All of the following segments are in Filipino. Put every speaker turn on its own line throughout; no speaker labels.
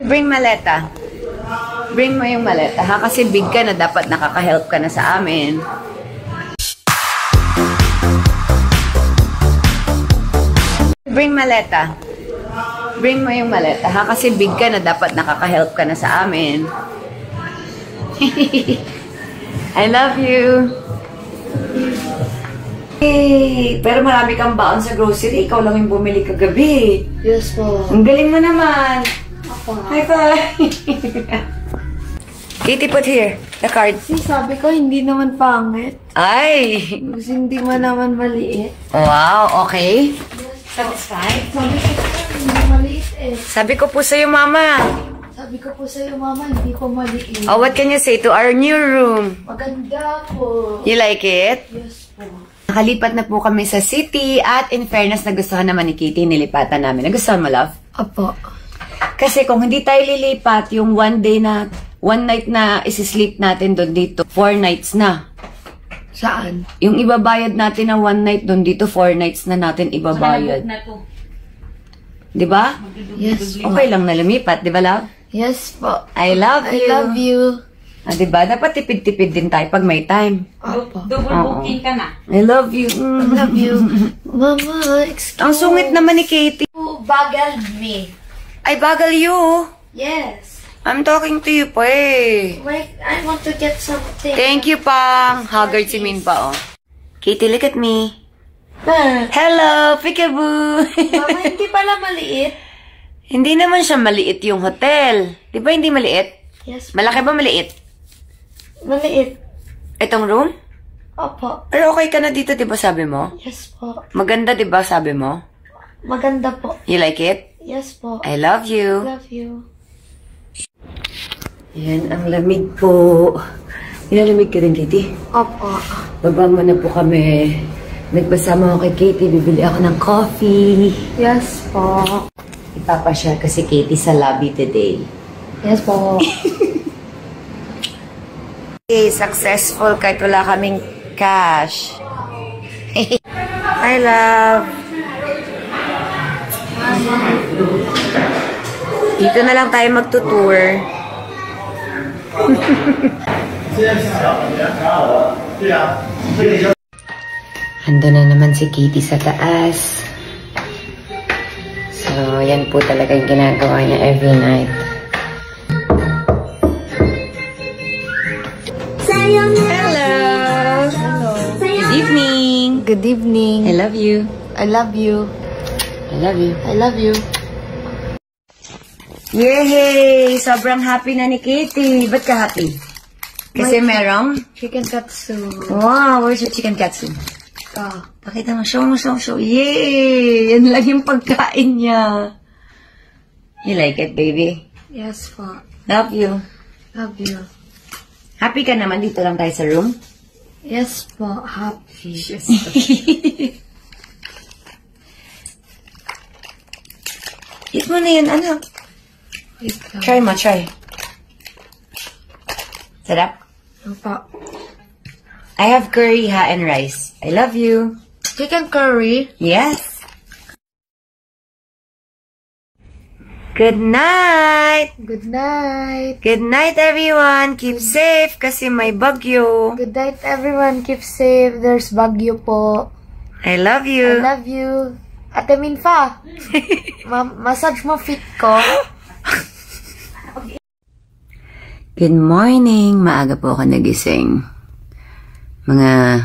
Bring maleta. Bring mo yung maleta, ha? Kasi big ka na, dapat nakaka-help ka na sa amin. Bring maleta. Bring mo yung maleta, ha? Kasi big ka na, dapat nakaka-help ka na sa amin. I love you. Hey, pero marami kang baon sa grocery. Ikaw lang yung bumili kagabi.
Yes po.
Ang galing mo naman.
Ako.
High five. Katie, put here the card.
Kasi sabi ko, hindi naman pangit.
Ay!
Kasi hindi mo naman maliit.
Wow, okay. Satisfied?
Sabi ko, hindi maliit eh.
Sabi ko po sa'yo, Mama.
Sabi ko po sa'yo, Mama, hindi po maliit.
Oh, what can you say to our new room?
Maganda po.
You like it?
Yes po.
Nakalipat na po kami sa city at in fairness, nagustuhan naman ni Katie, nilipatan namin. Nagustuhan mo, love?
Apo.
Kasi kung hindi tayo lilipat, yung one night na isi-sleep natin doon dito, 4 nights na.
Saan?
Yung ibabayad natin na 1 night doon dito, 4 nights na natin ibabayad. Di ba?
Yes po.
Okay lang na lumipat, di ba, love?
Yes po.
I love you.
I love you.
Ah, di ba? Dapat tipid-tipid din tayo pag may time.
Apo.
Double booking ka na.
I love you.
I love you. Mama, excuse
Ang sungit naman ni Katie.
Who bagaled me?
Ay, bagal you.
Yes.
I'm talking to you pa eh.
Wait, I want to get something.
Thank you, Pang. Haggard si Min pa, oh. Katie, look at me.
Ma,
Hello, peekaboo.
Mama, hindi pala maliit.
Hindi naman siya maliit yung hotel. Di ba hindi maliit?
Yes.
Malaki ba maliit?
Maliit.
Itong room?
Opo.
Pero okay ka na dito, di ba sabi mo?
Yes po.
Maganda, di ba sabi mo?
Maganda po.
You like it?
Yes po.
I love you.
Love you.
Yan, ang lamig po. Nilalamig ka rin, Katie?
Opo.
Baba mo na po kami. Nagpasama ako kay Katie. Bibili ako ng coffee.
Yes po.
Ipapashare ko si Katie sa lobby today.
Yes po.
Okay, successful kahit wala kaming cash. Hi, love. Dito na lang tayo magtutour. Ando na naman si Katie sa taas. So, yan po talaga yung ginagawa niya every night. Hello! Good evening!
Good evening.
I love you.
I love you.
I love you.
I love you.
Yay! Sobrang happy na ni Katie. Ba't ka happy? Kasi merong?
Chicken katsu.
Wow! Where's your chicken katsu?
Ah.
Pakita mo. Show mo, show, show. Yay! Yan lang yung pagkain niya. You like it, baby?
Yes po.
Love you.
Love you.
Happy ka naman? Dito lang tayo sa room?
Yes po. Happy. Yes.
Eat mo na yan, anak.
Wait lang.
Try mo, try. Sarap?
Opo.
I have curry, ha, and rice. I love you.
Chicken curry.
Yes. Good night.
Good night.
Good night, everyone. Keep safe kasi may bagyo.
Good night, everyone. Keep safe. There's bagyo po.
I love
I
you.
love you. Ate Minfa, massage mo feet ko.
Good morning. Maaga po ako nagising. Mga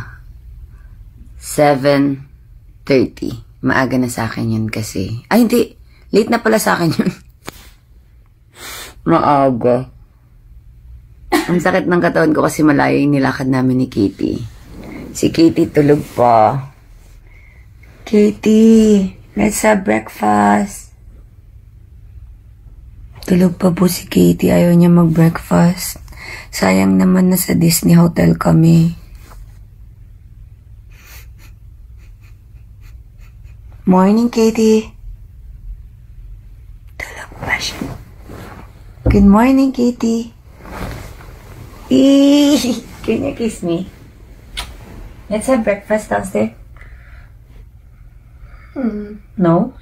7:30. Maaga na sa akin yun kasi. Ay, hindi. Late na pala sa akin yun. Maaga. Ang sakit ng katawan ko kasi malayo yung nilakad namin ni Katie. Si Katie tulog pa. Katie, let's have breakfast. Tulog pa po si Katie. Ayaw niya mag-breakfast. Sayang naman na sa Disney Hotel kami. Morning, Katie. Tulog pa siya. Good morning, Katie. Can you kiss me? Let's have breakfast downstairs.
Hmm.
No?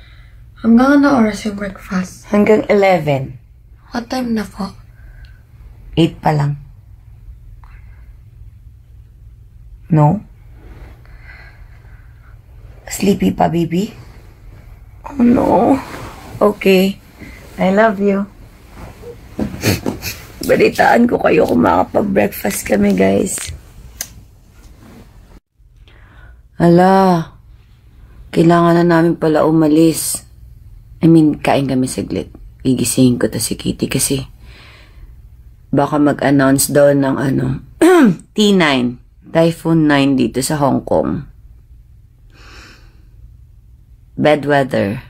Hanggang ano oras yung breakfast?
Hanggang 11.
What time na po?
8 pa lang. No? Sleepy pa, baby? Oh, no. Okay. I love you. Balitaan ko kayo kung makapag-breakfast kami, guys. Ala. Kailangan na namin pala umalis. I mean, kain kami saglit. Gigisingin ko to si Kitty kasi baka mag-announce daw ng T9, Typhoon 9 dito sa Hong Kong. Bad weather.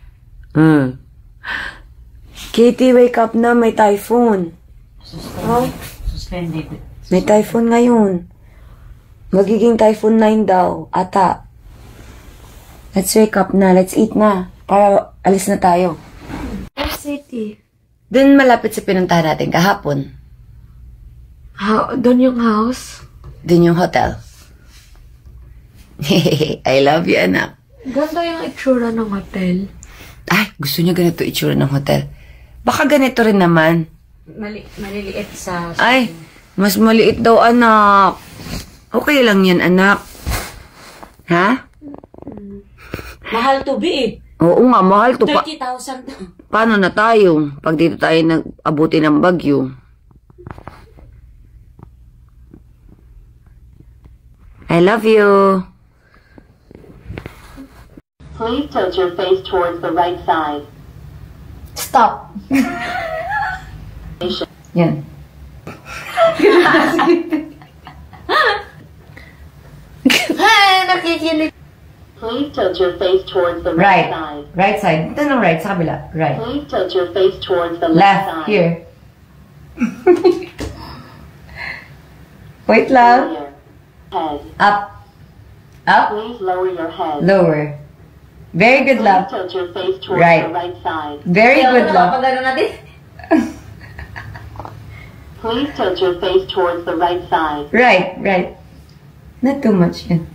Kitty, wake up na. May typhoon.
Suspended.
May typhoon ngayon. Magiging Typhoon 9 daw. Ata. Let's wake up na. Let's eat na. Para alis na tayo.
City.
Dun malapit sa pinuntahan natin kahapon.
Doon yung house?
Dun yung hotel. I love you, anak.
Ganda yung itsura ng hotel.
Ay, gusto niya ganito itsura ng hotel. Baka ganito rin naman.
Maliliit sa...
Ay, mas maliit daw, anak. Okay lang yan, anak. Ha?
Mahal to be eh.
Oo nga, mahal to.
30,000.
Paano na tayo? Pag dito tayo nag-abuti ng bagyo. I love you.
Please tilt your face towards the right side.
Stop.
Yan.
Ay, nakikinig.
Please tilt your face towards the right side.
Right side. Ito ng right, sa kabila. Right.
Please tilt your face towards the left
Left.
side.
Here. Wait,
Lower
love.
your head.
Up. Up.
Please lower your head.
Lower. Very good,
Please
love.
tilt your face towards
Right.
the right side.
Very good, love.
Please tilt your face towards the right side.
Right, right. Not too much yan.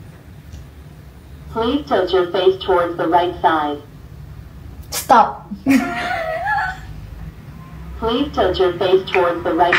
Please tilt your face towards the right side.
Stop.
Please tilt your face towards the right